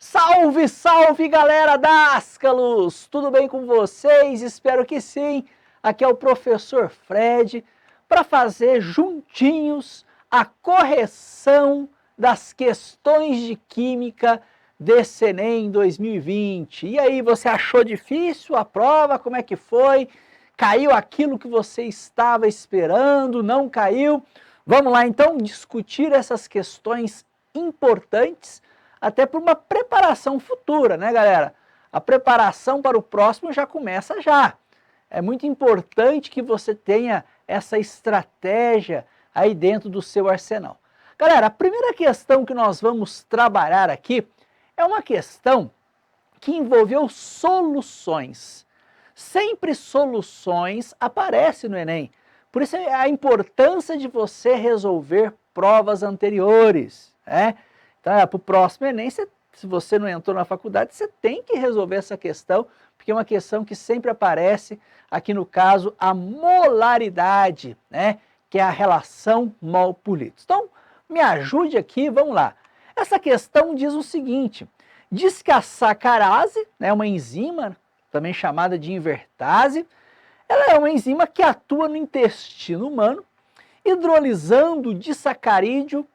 Salve, salve galera Dascalos! Tudo bem com vocês? Espero que sim. Aqui é o professor Fred para fazer juntinhos a correção das questões de química desse Enem 2020. E aí, você achou difícil a prova? Como é que foi? Caiu aquilo que você estava esperando? Não caiu? Vamos lá então discutir essas questões importantes até para uma preparação futura, né, galera? A preparação para o próximo já começa já. É muito importante que você tenha essa estratégia aí dentro do seu arsenal. Galera, a primeira questão que nós vamos trabalhar aqui é uma questão que envolveu soluções. Sempre soluções aparecem no Enem. Por isso a importância de você resolver provas anteriores, né? Então, para o próximo Enem, se você não entrou na faculdade, você tem que resolver essa questão, porque é uma questão que sempre aparece, aqui no caso, a molaridade, né? Que é a relação mol por litro. Então, me ajude aqui, vamos lá. Essa questão diz o seguinte, diz que a sacarase, né, uma enzima, também chamada de invertase, ela é uma enzima que atua no intestino humano, hidrolisando o disacarídeo,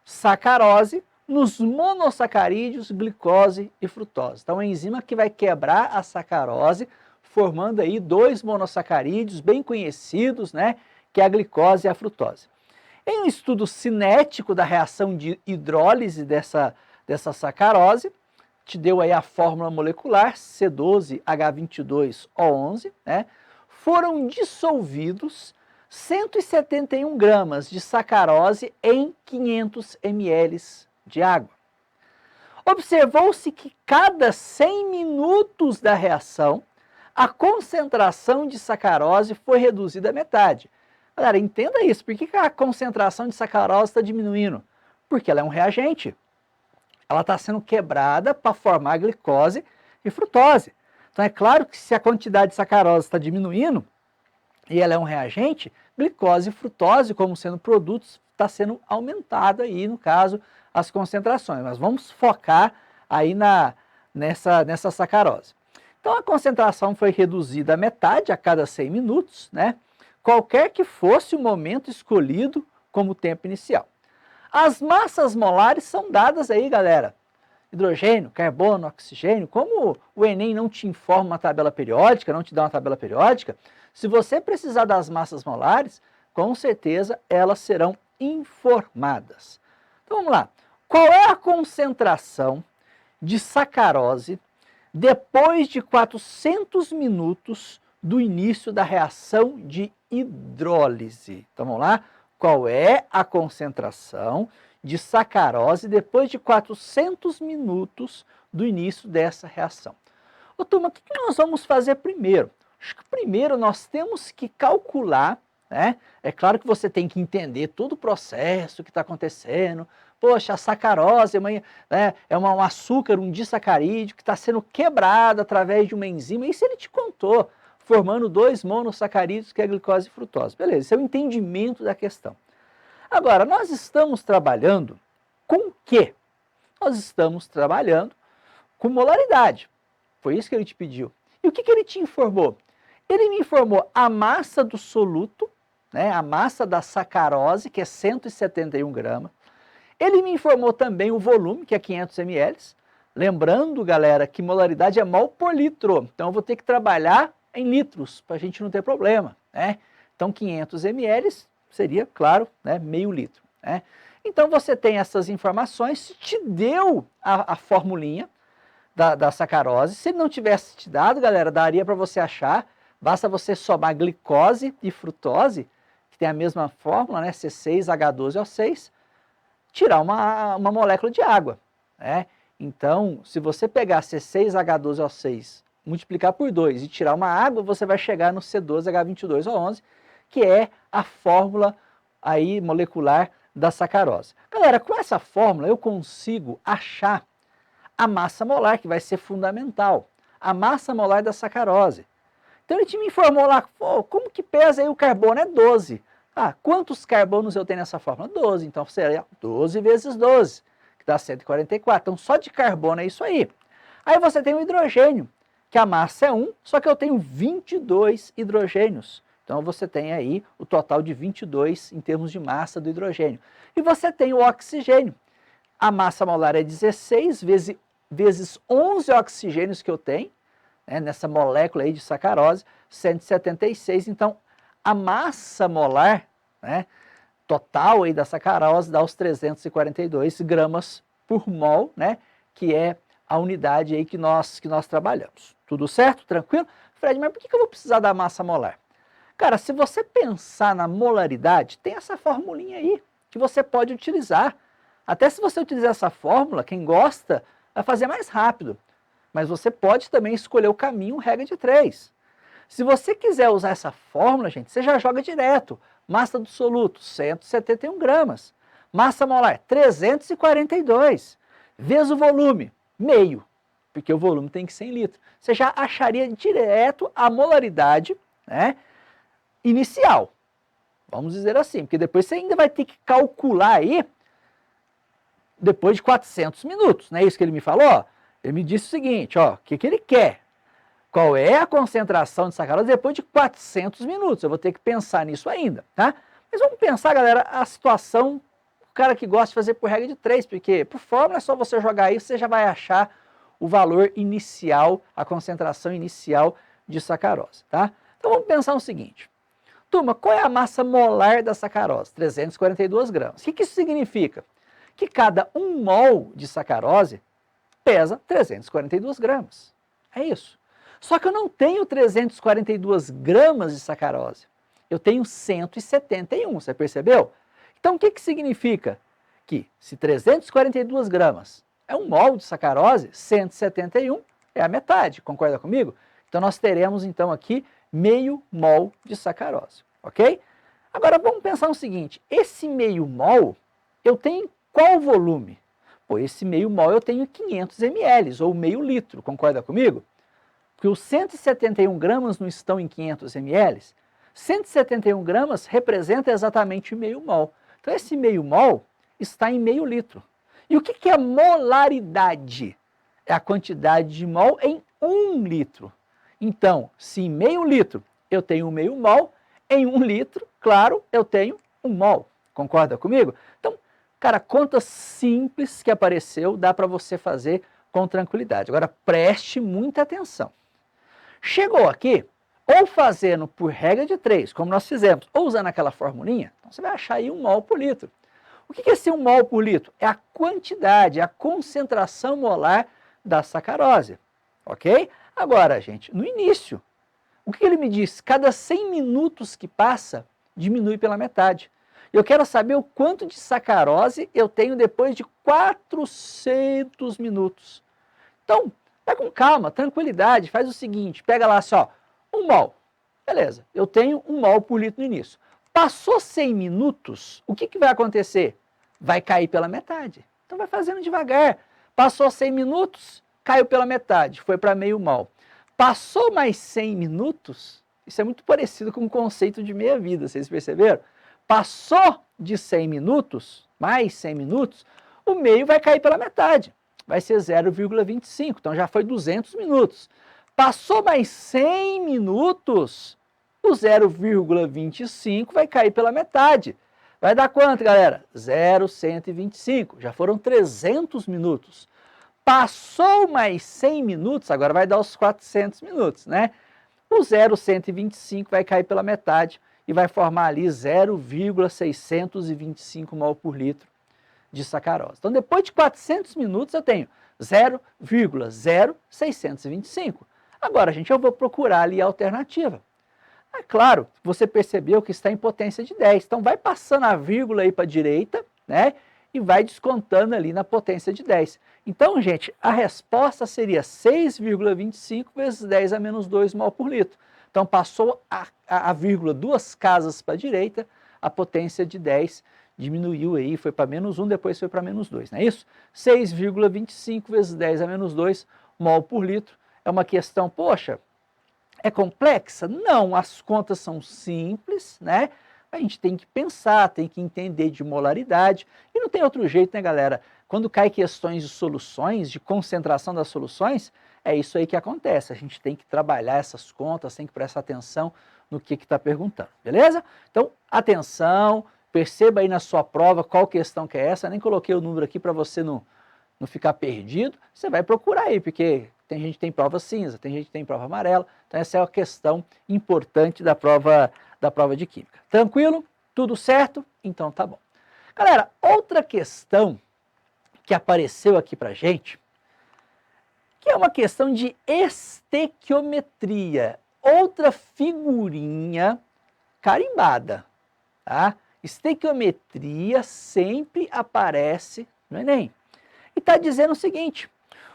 sacarose, nos monossacarídeos, glicose e frutose. Então, é uma enzima que vai quebrar a sacarose, formando aí dois monossacarídeos bem conhecidos, né, que é a glicose e a frutose. Em um estudo cinético da reação de hidrólise dessa sacarose, te deu aí a fórmula molecular C12H22O11, né, foram dissolvidos 171 gramas de sacarose em 500 ml de água. Observou-se que cada 100 minutos da reação, a concentração de sacarose foi reduzida à metade. Galera, entenda isso, por que a concentração de sacarose está diminuindo? Porque ela é um reagente. Ela está sendo quebrada para formar glicose e frutose. Então é claro que se a quantidade de sacarose está diminuindo, e ela é um reagente, glicose e frutose, como sendo produtos, está sendo aumentada aí, no caso, as concentrações. Mas vamos focar aí nessa sacarose. Então a concentração foi reduzida à metade a cada 100 minutos, né? Qualquer que fosse o momento escolhido como tempo inicial. As massas molares são dadas aí, galera. Hidrogênio, carbono, oxigênio. Como o Enem não te informa uma tabela periódica, não te dá uma tabela periódica, se você precisar das massas molares, com certeza elas serão informadas. Então vamos lá. Qual é a concentração de sacarose depois de 400 minutos do início da reação de hidrólise? Então vamos lá. Qual é a concentração de sacarose depois de 400 minutos do início dessa reação? Ô, turma, o que nós vamos fazer primeiro? Acho que primeiro nós temos que calcular, né? É claro que você tem que entender todo o processo que está acontecendo. Poxa, a sacarose é um açúcar, um disacarídeo que está sendo quebrado através de uma enzima. Isso ele te contou, formando dois monossacarídeos, que é a glicose e frutose. Beleza, esse é o entendimento da questão. Agora, nós estamos trabalhando com o quê? Nós estamos trabalhando com molaridade. Foi isso que ele te pediu. E o que ele te informou? Ele me informou a massa do soluto, né, a massa da sacarose, que é 171 gramas. Ele me informou também o volume, que é 500 ml. Lembrando, galera, que molaridade é mol por litro. Então, eu vou ter que trabalhar em litros, para a gente não ter problema, né? Então, 500 ml seria, claro, né, meio litro, né? Então, você tem essas informações, te deu a formulinha da sacarose. Se ele não tivesse te dado, galera, daria para você achar, basta você somar glicose e frutose, que tem a mesma fórmula, né, C6H12O6, tirar uma molécula de água, né? Então, se você pegar C6H12O6, multiplicar por 2 e tirar uma água, você vai chegar no C12H22O11, que é a fórmula aí molecular da sacarose. Galera, com essa fórmula eu consigo achar a massa molar, que vai ser fundamental, a massa molar da sacarose. Então ele te me informou lá, como que pesa aí o carbono? É 12. Ah, quantos carbonos eu tenho nessa fórmula? 12, então seria 12 vezes 12, que dá 144. Então, só de carbono é isso aí. Aí você tem o hidrogênio, que a massa é 1, só que eu tenho 22 hidrogênios. Então, você tem aí o total de 22 em termos de massa do hidrogênio. E você tem o oxigênio. A massa molar é 16 vezes 11 oxigênios que eu tenho, né, nessa molécula aí de sacarose, 176. Então, a massa molar, né, total aí da sacarose dá os 342 gramas por mol, né, que é a unidade aí que nós trabalhamos. Tudo certo? Tranquilo? Fred, mas por que eu vou precisar da massa molar? Cara, se você pensar na molaridade, tem essa formulinha aí que você pode utilizar. Até se você utilizar essa fórmula, quem gosta vai fazer mais rápido. Mas você pode também escolher o caminho regra de 3. Se você quiser usar essa fórmula, gente, você já joga direto. Massa do soluto, 171 gramas. Massa molar, 342. Vezes o volume, meio, porque o volume tem que ser em litro. Você já acharia direto a molaridade, né, inicial. Vamos dizer assim, porque depois você ainda vai ter que calcular aí, depois de 400 minutos, não é isso que ele me falou? Ele me disse o seguinte, ó, o que ele quer? Qual é a concentração de sacarose depois de 400 minutos? Eu vou ter que pensar nisso ainda, tá? Mas vamos pensar, galera, a situação, o cara que gosta de fazer por regra de 3, porque por fórmula é só você jogar isso, você já vai achar o valor inicial, a concentração inicial de sacarose, tá? Então vamos pensar o seguinte. Turma, qual é a massa molar da sacarose? 342 gramas. O que isso significa? Que cada 1 mol de sacarose pesa 342 gramas. É isso. Só que eu não tenho 342 gramas de sacarose. Eu tenho 171, você percebeu? Então o que significa? Que se 342 gramas é 1 mol de sacarose, 171 é a metade, concorda comigo? Então nós teremos então aqui meio mol de sacarose, ok? Agora vamos pensar no seguinte, esse meio mol eu tenho qual volume? Pô, esse meio mol eu tenho 500 ml, ou meio litro, concorda comigo? Porque os 171 gramas não estão em 500 ml. 171 gramas representa exatamente meio mol. Então esse meio mol está em meio litro. E o que é molaridade? É a quantidade de mol em 1 litro. Então, se em meio litro eu tenho meio mol, em 1 litro, claro, eu tenho 1 mol. Concorda comigo? Então, cara, conta simples que apareceu, dá para você fazer com tranquilidade. Agora, preste muita atenção. Chegou aqui, ou fazendo por regra de 3, como nós fizemos, ou usando aquela formulinha, então você vai achar aí 1 mol por litro. O que é esse 1 mol por litro? É a quantidade, a concentração molar da sacarose, ok? Agora, gente, no início, o que ele me disse? Cada 100 minutos que passa, diminui pela metade. Eu quero saber o quanto de sacarose eu tenho depois de 400 minutos. Então, vai com calma, tranquilidade, faz o seguinte, pega lá só, 1 mol. Beleza, eu tenho 1 mol por litro no início. Passou 100 minutos, o que vai acontecer? Vai cair pela metade. Então vai fazendo devagar. Passou 100 minutos, caiu pela metade, foi para meio mol. Passou mais 100 minutos, isso é muito parecido com o conceito de meia-vida, vocês perceberam? Passou de 100 minutos, mais 100 minutos, o meio vai cair pela metade. Vai ser 0,25, então já foi 200 minutos. Passou mais 100 minutos, o 0,25 vai cair pela metade. Vai dar quanto, galera? 0,125, já foram 300 minutos. Passou mais 100 minutos, agora vai dar os 400 minutos, né? O 0,125 vai cair pela metade e vai formar ali 0,625 mol por litro de sacarose. Então, depois de 400 minutos, eu tenho 0,0625. Agora, gente, eu vou procurar ali a alternativa. É claro, você percebeu que está em potência de 10. Então, vai passando a vírgula aí para a direita, né? E vai descontando ali na potência de 10. Então, gente, a resposta seria 6,25 vezes 10 a menos 2 mol por litro. Então, passou a vírgula 2 casas para a direita, a potência de 10 diminuiu aí, foi para menos 1, depois foi para menos 2, não é isso? 6,25 vezes 10 a menos 2 mol por litro. É uma questão, poxa, é complexa? Não, as contas são simples, né? A gente tem que pensar, tem que entender de molaridade, e não tem outro jeito, né, galera? Quando cai questões de soluções, de concentração das soluções, é isso aí que acontece. A gente tem que trabalhar essas contas, tem que prestar atenção no que está perguntando, beleza? Então, atenção, perceba aí na sua prova qual questão que é essa. Eu nem coloquei o número aqui para você não ficar perdido. Você vai procurar aí, porque tem gente que tem prova cinza, tem gente que tem prova amarela. Então, essa é uma questão importante da prova de Química. Tranquilo? Tudo certo? Então, tá bom. Galera, outra questão que apareceu aqui pra gente, que é uma questão de estequiometria, outra figurinha carimbada, tá? Estequiometria sempre aparece no Enem. E está dizendo o seguinte: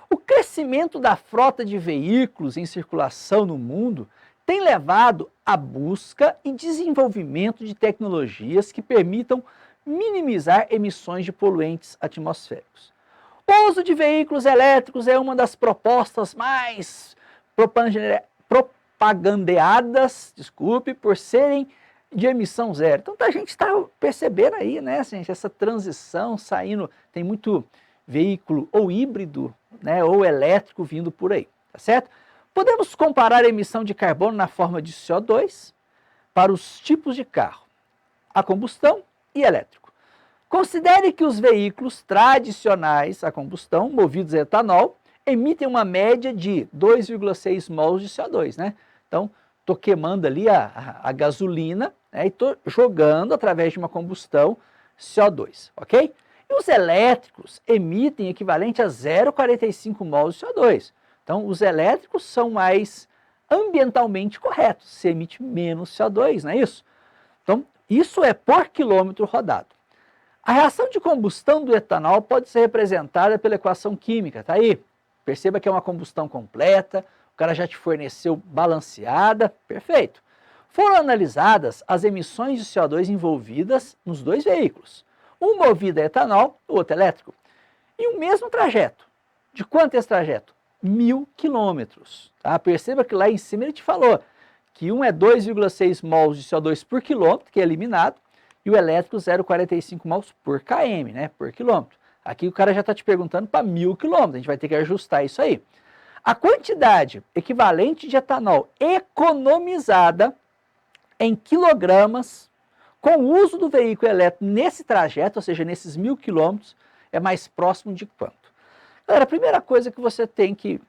o crescimento da frota de veículos em circulação no mundo tem levado à busca e desenvolvimento de tecnologias que permitam minimizar emissões de poluentes atmosféricos. O uso de veículos elétricos é uma das propostas mais propagandeadas, por serem de emissão zero. Então a gente está percebendo aí, né, gente, essa transição saindo, tem muito veículo ou híbrido, né, ou elétrico vindo por aí, tá certo? Podemos comparar a emissão de carbono na forma de CO2 para os tipos de carro, a combustão e elétrico. Considere que os veículos tradicionais a combustão, movidos a etanol, emitem uma média de 2,6 mols de CO2, né? Então, estou queimando ali a gasolina, né, e estou jogando através de uma combustão CO2, ok? E os elétricos emitem equivalente a 0,45 mols de CO2. Então, os elétricos são mais ambientalmente corretos, se emite menos CO2, não é isso? Então, isso é por quilômetro rodado. A reação de combustão do etanol pode ser representada pela equação química, tá aí? Perceba que é uma combustão completa, o cara já te forneceu balanceada, perfeito. Foram analisadas as emissões de CO2 envolvidas nos dois veículos, um movido a etanol, o outro elétrico, e o mesmo trajeto. De quanto é esse trajeto? 1.000 quilômetros. Tá? Perceba que lá em cima ele te falou que um é 2,6 mols de CO2 por quilômetro, que é eliminado, e o elétrico 0,45 mols por km, né, por quilômetro. Aqui o cara já está te perguntando para 1.000 quilômetros, a gente vai ter que ajustar isso aí. A quantidade equivalente de etanol economizada em quilogramas com o uso do veículo elétrico nesse trajeto, ou seja, nesses 1.000 quilômetros, é mais próximo de quanto? Galera, a primeira coisa que você tem que,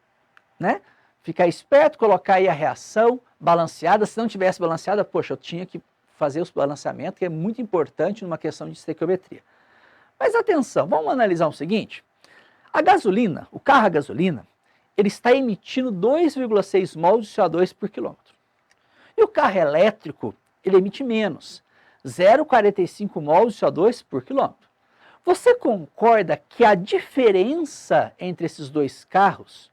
né, ficar esperto, colocar aí a reação balanceada. Se não tivesse balanceada, poxa, eu tinha que fazer o balanceamento, que é muito importante numa questão de estequiometria. Mas atenção, vamos analisar o seguinte: a gasolina, o carro a gasolina, ele está emitindo 2,6 mols de CO2 por quilômetro. E o carro elétrico, ele emite menos, 0,45 mols de CO2 por quilômetro. Você concorda que a diferença entre esses dois carros,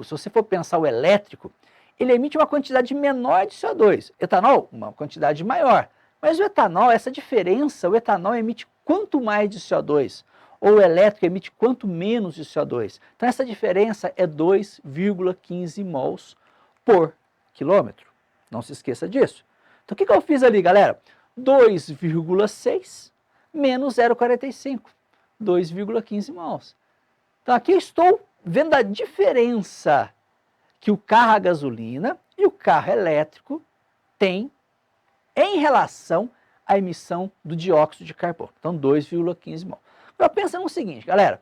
se você for pensar o elétrico, ele emite uma quantidade menor de CO2. Etanol, uma quantidade maior. Mas o etanol, essa diferença, o etanol emite quanto mais de CO2, ou o elétrico emite quanto menos de CO2. Então essa diferença é 2,15 mols por quilômetro. Não se esqueça disso. Então o que eu fiz ali, galera? 2,6 menos 0,45, 2,15 mols. Então aqui eu estou vendo a diferença que o carro a gasolina e o carro elétrico têm em relação à emissão do dióxido de carbono. Então 2,15 mols. Agora pensa no seguinte, galera,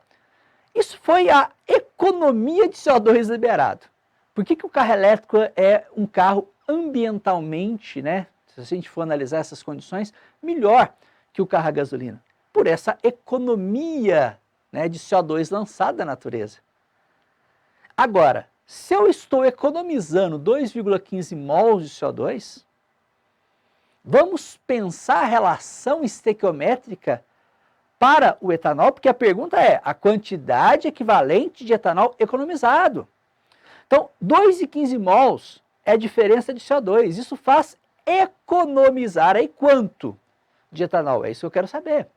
isso foi a economia de CO2 liberado. Por que o carro elétrico é um carro ambientalmente, né, se a gente for analisar essas condições, melhor que o carro a gasolina? Por essa economia, né, de CO2 lançada da natureza. Agora, se eu estou economizando 2,15 mols de CO2, vamos pensar a relação estequiométrica para o etanol, porque a pergunta é a quantidade equivalente de etanol economizado. Então, 2,15 mols é a diferença de CO2. Isso faz economizar aí quanto de etanol? É isso que eu quero saber.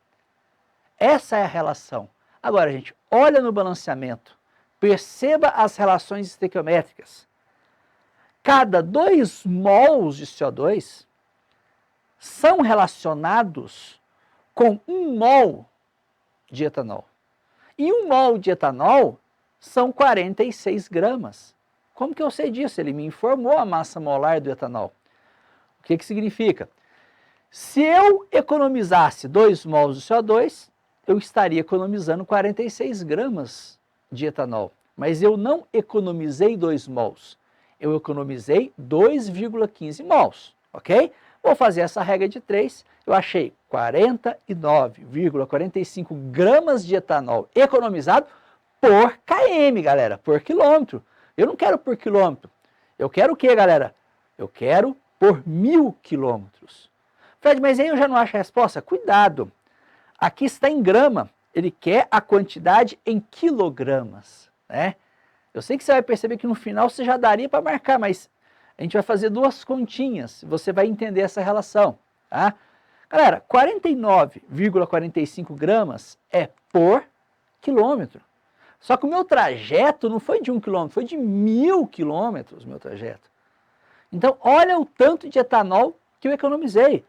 Essa é a relação. Agora, gente, olha no balanceamento. Perceba as relações estequiométricas. Cada 2 mols de CO2 são relacionados com 1 mol de etanol. E 1 mol de etanol são 46 gramas. Como que eu sei disso? Ele me informou a massa molar do etanol. O que que significa? Se eu economizasse 2 mols de CO2, eu estaria economizando 46 gramas de etanol. Mas eu não economizei 2 mols, eu economizei 2,15 mols, ok? Vou fazer essa regra de 3, eu achei 49,45 gramas de etanol economizado por km, galera, por quilômetro. Eu não quero por quilômetro, eu quero o que, galera? Eu quero por 1000 quilômetros. Fred, mas aí eu já não acho a resposta? Cuidado, aqui está em grama, ele quer a quantidade em quilogramas, né? Eu sei que você vai perceber que no final você já daria para marcar, mas a gente vai fazer 2 continhas, você vai entender essa relação, tá? Galera, 49,45 gramas é por quilômetro. Só que o meu trajeto não foi de 1 quilômetro, foi de 1000 quilômetros o meu trajeto. Então, olha o tanto de etanol que eu economizei.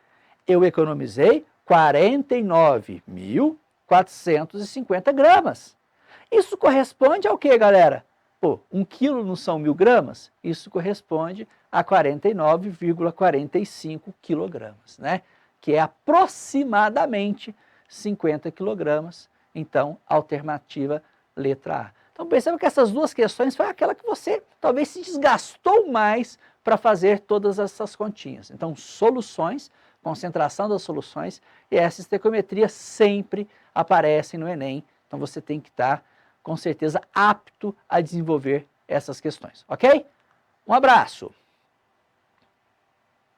Eu economizei 49.450 gramas. Isso corresponde ao que, galera? Pô, 1 quilo não são 1000 gramas? Isso corresponde a 49,45 quilogramas, né? Que é aproximadamente 50 quilogramas. Então, alternativa letra A. Então, perceba que essas 2 questões foi aquela que você talvez se desgastou mais para fazer todas essas continhas. Então, soluções, concentração das soluções e essa estequiometria sempre aparecem no Enem. Então, você tem que estar, com certeza, apto a desenvolver essas questões, ok? Um abraço!